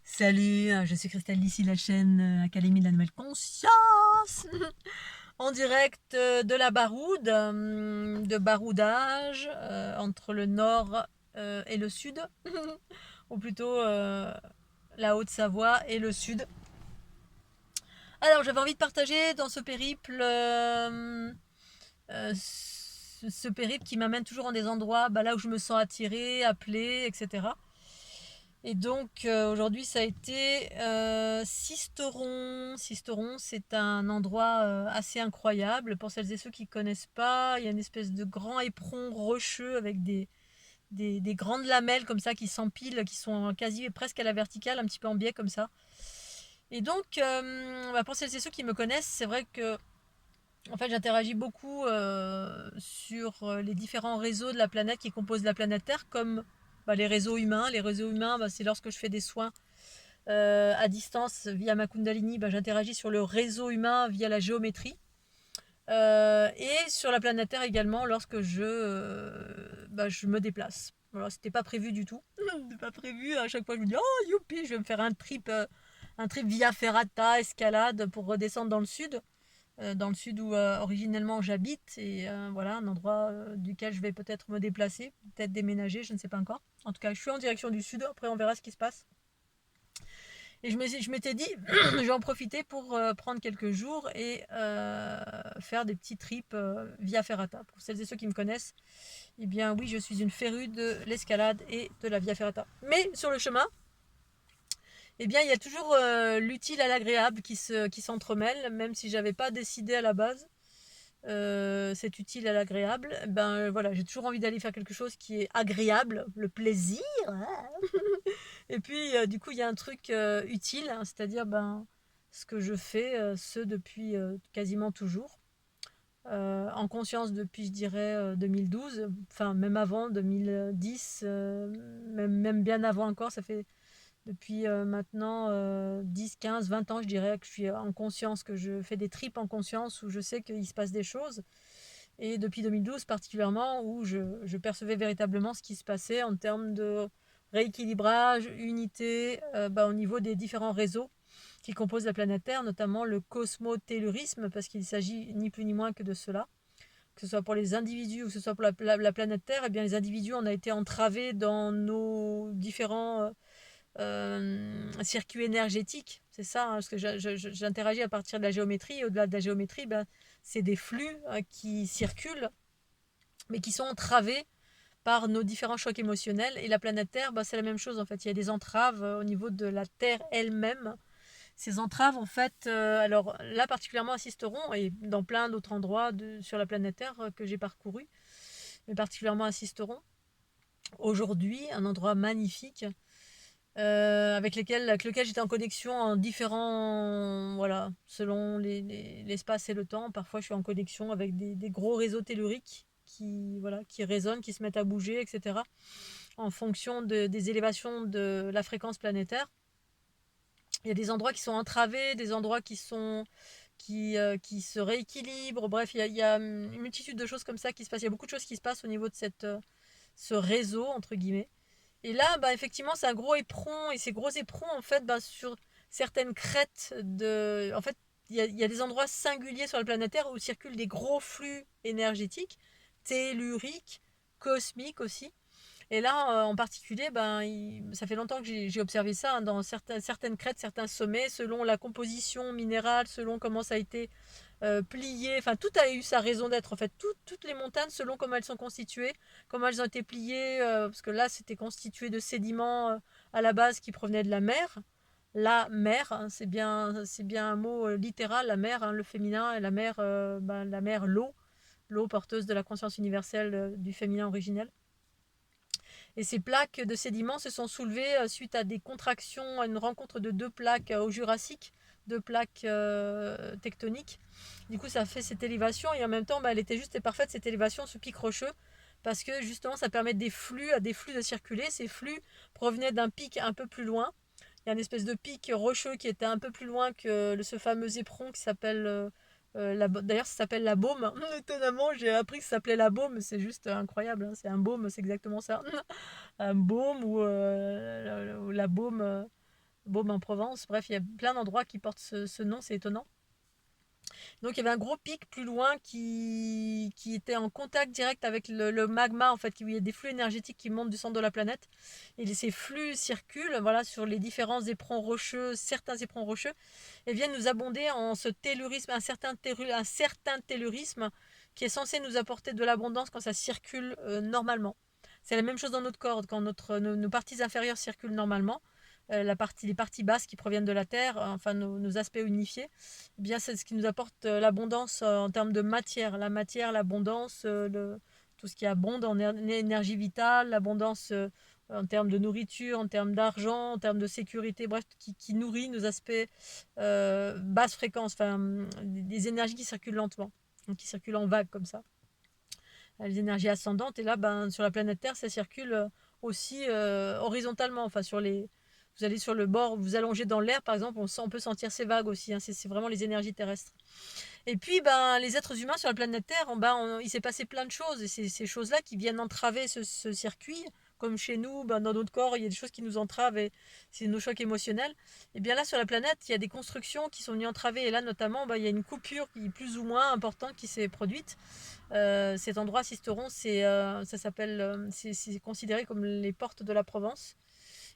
Salut, je suis Christelle, ici la chaîne Académie de la Nouvelle Conscience, en direct de la Baroude, de baroudage entre le nord et le sud, ou plutôt la Haute-Savoie et le sud. Alors j'avais envie de partager dans ce périple, ce périple qui m'amène toujours en des endroits là où je me sens attirée, appelée, etc. Et donc aujourd'hui ça a été Sisteron. Sisteron, c'est un endroit assez incroyable. Pour celles et ceux qui ne connaissent pas, il y a une espèce de grand éperon rocheux avec des grandes lamelles comme ça qui s'empilent, qui sont quasi presque à la verticale, un petit peu en biais comme ça. Et donc pour celles et ceux qui me connaissent, c'est vrai que en fait j'interagis beaucoup sur les différents réseaux de la planète qui composent la planète Terre, comme les réseaux humains. Les réseaux humains, c'est lorsque je fais des soins à distance via ma Kundalini, j'interagis sur le réseau humain via la géométrie. Et sur la planète Terre également lorsque je me déplace. Voilà, c'était pas prévu du tout. C'était pas prévu. À chaque fois, je me dis, oh youpi, je vais me faire un trip via Ferrata, escalade pour redescendre dans le sud où originellement j'habite. Et voilà, un endroit duquel je vais peut-être me déplacer, peut-être déménager, je ne sais pas encore. En tout cas, je suis en direction du sud. Après, on verra ce qui se passe. Et je m'étais dit, je vais en profiter pour prendre quelques jours et faire des petits trips via Ferrata. Pour celles et ceux qui me connaissent, eh bien oui, je suis une férue de l'escalade et de la via Ferrata. Mais sur le chemin, eh bien il y a toujours l'utile à l'agréable qui s'entremêle, même si j'avais pas décidé à la base. C'est utile à l'agréable, voilà, j'ai toujours envie d'aller faire quelque chose qui est agréable, le plaisir, hein. Et puis, du coup, il y a un truc utile, hein, c'est-à-dire ce que je fais, ce depuis quasiment toujours. En conscience depuis, je dirais, 2012, enfin même avant, 2010, même bien avant encore, ça fait depuis maintenant 10, 15, 20 ans, je dirais, que je suis en conscience, que je fais des trips en conscience, où je sais qu'il se passe des choses. Et depuis 2012 particulièrement, où je percevais véritablement ce qui se passait en termes de rééquilibrage, unité, au niveau des différents réseaux qui composent la planète Terre, notamment le cosmotellurisme, parce qu'il s'agit ni plus ni moins que de cela. Que ce soit pour les individus ou que ce soit pour la planète Terre, eh bien les individus, on a été entravés dans nos différents circuits énergétiques. C'est ça, hein, parce que j'interagis à partir de la géométrie. Et au-delà de la géométrie, c'est des flux qui circulent, mais qui sont entravés par nos différents chocs émotionnels. Et la planète Terre, c'est la même chose en fait. Il y a des entraves au niveau de la Terre elle-même. Ces entraves, en fait, alors là particulièrement à Sisteron et dans plein d'autres endroits sur la planète Terre que j'ai parcouru, mais particulièrement à Sisteron. Aujourd'hui, un endroit magnifique avec lequel j'étais en connexion en différents, voilà, selon l'espace et le temps. Parfois, je suis en connexion avec des gros réseaux telluriques qui résonnent, qui se mettent à bouger, etc. En fonction des élévations de la fréquence planétaire. Il y a des endroits qui sont entravés, des endroits qui se rééquilibrent. Bref, il y a une multitude de choses comme ça qui se passent. Il y a beaucoup de choses qui se passent au niveau de ce réseau, entre guillemets. Et là, effectivement, c'est un gros éperon. Et ces gros éperons, en fait, sur certaines crêtes de. En fait, il y a des endroits singuliers sur la planète Terre où circulent des gros flux énergétiques, telluriques, cosmiques aussi. Et là, en particulier, ça fait longtemps que j'ai observé ça, hein, dans certaines crêtes, certains sommets, selon la composition minérale, selon comment ça a été plié. Enfin, tout a eu sa raison d'être. En fait, toutes les montagnes, selon comment elles sont constituées, comment elles ont été pliées, parce que là, c'était constitué de sédiments à la base qui provenaient de la mer. La mer, hein, c'est bien un mot littéral, la mer, hein, le féminin, et la mer, l'eau porteuse de la conscience universelle du féminin originel. Et ces plaques de sédiments se sont soulevées suite à des contractions, à une rencontre de deux plaques au Jurassique, deux plaques tectoniques. Du coup, ça a fait cette élévation et en même temps, elle était juste et parfaite, cette élévation, ce pic rocheux, parce que justement, ça permet à des flux de circuler. Ces flux provenaient d'un pic un peu plus loin. Il y a une espèce de pic rocheux qui était un peu plus loin que ce fameux éperon qui s'appelle d'ailleurs, ça s'appelle la baume. Étonnamment, j'ai appris que ça s'appelait la baume. C'est juste incroyable, hein. C'est un baume, c'est exactement ça. Un baume ou la baume. Beaume en Provence. Bref, il y a plein d'endroits qui portent ce nom, c'est étonnant. Donc il y avait un gros pic plus loin qui était en contact direct avec le magma, en fait, où il y a des flux énergétiques qui montent du centre de la planète. Et ces flux circulent, voilà, sur les différents éperons rocheux, certains éperons rocheux, et viennent nous abonder en ce tellurisme, un certain tellurisme qui est censé nous apporter de l'abondance quand ça circule normalement. C'est la même chose dans notre corps, quand nos parties inférieures circulent normalement. Les parties basses qui proviennent de la Terre, enfin nos aspects unifiés, eh bien c'est ce qui nous apporte l'abondance en termes de matière. La matière, l'abondance, tout ce qui abonde en énergie vitale, l'abondance en termes de nourriture, en termes d'argent, en termes de sécurité, bref, qui nourrit nos aspects basse fréquence, enfin des énergies qui circulent lentement, donc qui circulent en vagues comme ça. Les énergies ascendantes, et là, ben, sur la planète Terre, ça circule aussi horizontalement, enfin sur les... Vous allez sur le bord, vous allongez dans l'air, par exemple, on peut sentir ces vagues aussi, hein, c'est vraiment les énergies terrestres. Et puis, ben, les êtres humains sur la planète Terre, il s'est passé plein de choses. Et c'est ces choses-là qui viennent entraver ce circuit. Comme chez nous, ben, dans notre corps, il y a des choses qui nous entravent et c'est nos chocs émotionnels. Et bien là, sur la planète, il y a des constructions qui sont venues entraver. Et là, notamment, ben, il y a une coupure qui est plus ou moins importante qui s'est produite. Cet endroit, Sisteron, c'est considéré comme les portes de la Provence.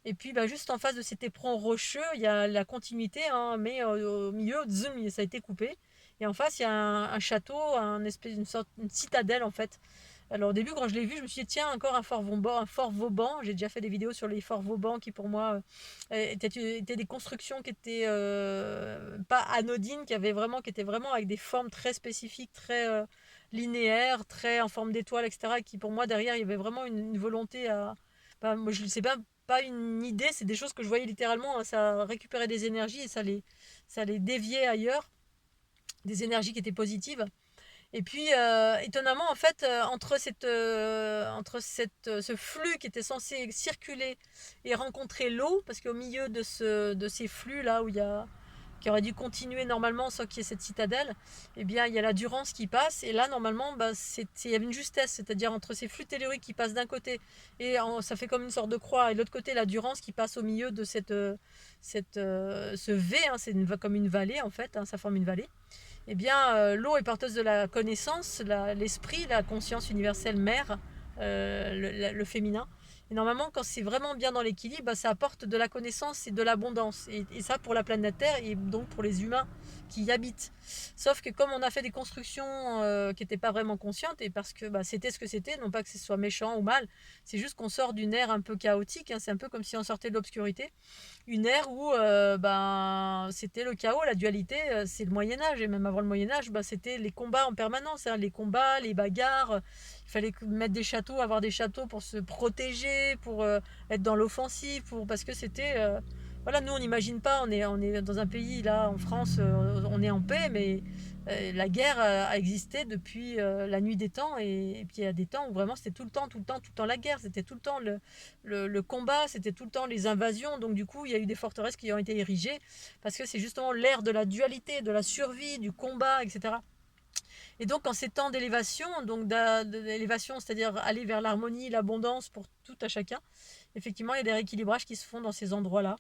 Et puis, bah, juste en face de cet éperon rocheux, il y a la continuité, hein, mais au milieu, zoom, ça a été coupé. Et en face, il y a un château, une citadelle en fait. Alors au début, quand je l'ai vu, je me suis dit, tiens, encore un fort Vauban. J'ai déjà fait des vidéos sur les forts Vauban qui, pour moi, étaient des constructions qui étaient pas anodines, qui étaient vraiment avec des formes très spécifiques, très linéaires, très en forme d'étoile, etc. Et qui, pour moi, derrière, il y avait vraiment une volonté à... Bah, moi, je ne sais pas une idée, c'est des choses que je voyais littéralement, hein, ça récupérait des énergies et ça les déviait ailleurs, des énergies qui étaient positives. Et puis, étonnamment, en fait, ce flux qui était censé circuler et rencontrer l'eau, parce qu'au milieu de ces flux-là, qui aurait dû continuer normalement sans qu'il y ait cette citadelle, eh bien, il y a la Durance qui passe. Et là, normalement, bah, il y avait une justesse, c'est-à-dire entre ces flux telluriques qui passent d'un côté, ça fait comme une sorte de croix, et de l'autre côté, la Durance qui passe au milieu de ce V, hein, comme une vallée, en fait, hein, ça forme une vallée. Eh bien, l'eau est porteuse de la connaissance, l'esprit, la conscience universelle mère, le féminin. Et normalement, quand c'est vraiment bien dans l'équilibre, bah, ça apporte de la connaissance et de l'abondance. Et ça pour la planète Terre et donc pour les humains qui y habitent. Sauf que comme on a fait des constructions qui n'étaient pas vraiment conscientes, et parce que bah, c'était ce que c'était, non pas que ce soit méchant ou mal, c'est juste qu'on sort d'une ère un peu chaotique, hein, c'est un peu comme si on sortait de l'obscurité, une ère où ben, c'était le chaos, la dualité, c'est le Moyen-Âge. Et même avant le Moyen-Âge, ben, c'était les combats en permanence, hein, les combats, les bagarres. Il fallait mettre des châteaux, avoir des châteaux pour se protéger, pour être dans l'offensive, parce que c'était... voilà, nous on n'imagine pas, on est dans un pays, là, en France, on est en paix, mais la guerre a existé depuis la nuit des temps. Et puis il y a des temps où vraiment c'était tout le temps, tout le temps, tout le temps la guerre. C'était tout le temps le combat, c'était tout le temps les invasions. Donc du coup, il y a eu des forteresses qui ont été érigées parce que c'est justement l'ère de la dualité, de la survie, du combat, etc. Et donc en ces temps d'élévation, d'élévation, c'est-à-dire aller vers l'harmonie, l'abondance pour tout à chacun, effectivement, il y a des rééquilibrages qui se font dans ces endroits-là.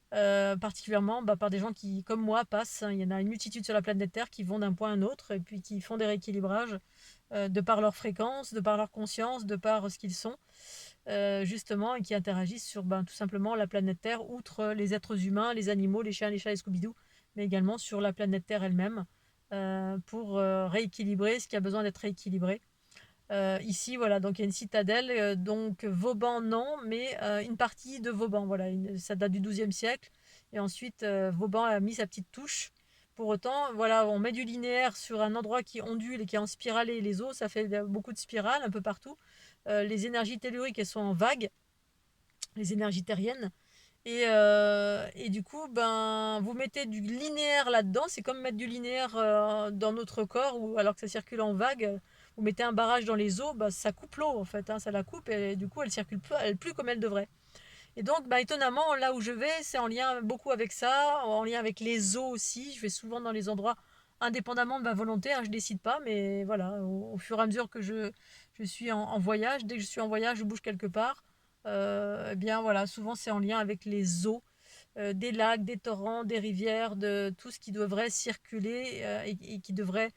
Particulièrement bah, par des gens qui, comme moi, passent. Il y en a une multitude sur la planète Terre qui vont d'un point à un autre et puis qui font des rééquilibrages de par leur fréquence, de par leur conscience, de par ce qu'ils sont, justement, et qui interagissent sur ben, tout simplement la planète Terre, outre les êtres humains, les animaux, les chiens, les chats, les Scooby-Doo, mais également sur la planète Terre elle-même, pour rééquilibrer ce qui a besoin d'être rééquilibré. Ici, voilà, donc il y a une citadelle, donc Vauban, non, mais une partie de Vauban, voilà, ça date du XIIe siècle. Et ensuite, Vauban a mis sa petite touche. Pour autant, voilà, on met du linéaire sur un endroit qui ondule et qui est en spirale, les eaux, ça fait beaucoup de spirales un peu partout. Les énergies telluriques, elles sont en vague, les énergies terriennes. Et du coup, ben, vous mettez du linéaire là-dedans. C'est comme mettre du linéaire dans notre corps, alors que ça circule en vague. Vous mettez un barrage dans les eaux, bah, ça coupe l'eau en fait, hein, ça la coupe et du coup elle circule plus comme elle devrait. Et donc, bah, étonnamment, là où je vais, c'est en lien beaucoup avec ça, en lien avec les eaux aussi. Je vais souvent dans les endroits indépendamment de ma volonté, hein, je décide pas, mais voilà, au fur et à mesure que je suis en voyage, dès que je suis en voyage, je bouge quelque part. Eh bien voilà, souvent c'est en lien avec les eaux. des lacs, des torrents, des rivières, de tout ce qui devrait circuler et qui devrait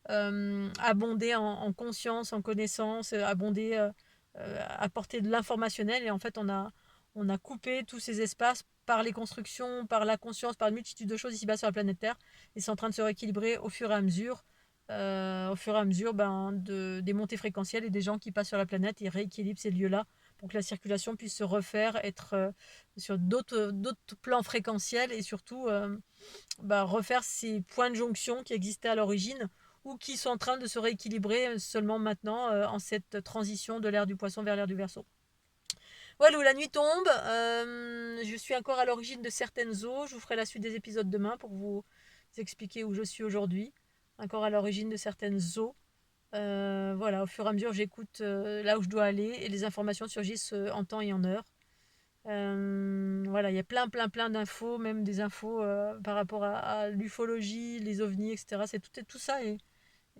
abonder en conscience, en connaissance, abonder, apporter de l'informationnel. Et en fait, on a coupé tous ces espaces par les constructions, par la conscience, par une multitude de choses ici-bas sur la planète Terre. Et c'est en train de se rééquilibrer au fur et à mesure des montées fréquentielles et des gens qui passent sur la planète et rééquilibrent ces lieux-là pour que la circulation puisse se refaire, être sur d'autres plans fréquentiels et surtout refaire ces points de jonction qui existaient à l'origine ou qui sont en train de se rééquilibrer seulement maintenant en cette transition de l'ère du poisson vers l'ère du Verseau. Voilà, où la nuit tombe, je suis encore à l'origine de certaines eaux, je vous ferai la suite des épisodes demain pour vous expliquer où je suis aujourd'hui, encore à l'origine de certaines eaux. Voilà, au fur et à mesure, j'écoute là où je dois aller et les informations surgissent en temps et en heure. Voilà, il y a plein d'infos, même des infos par rapport à l'ufologie, les ovnis, etc. Tout ça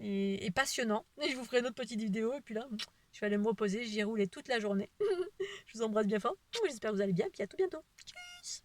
est passionnant. Et je vous ferai une autre petite vidéo. Et puis là, je vais aller me reposer. J'y ai roulé toute la journée. Je vous embrasse bien fort. J'espère que vous allez bien. Puis à tout bientôt. Tchuss.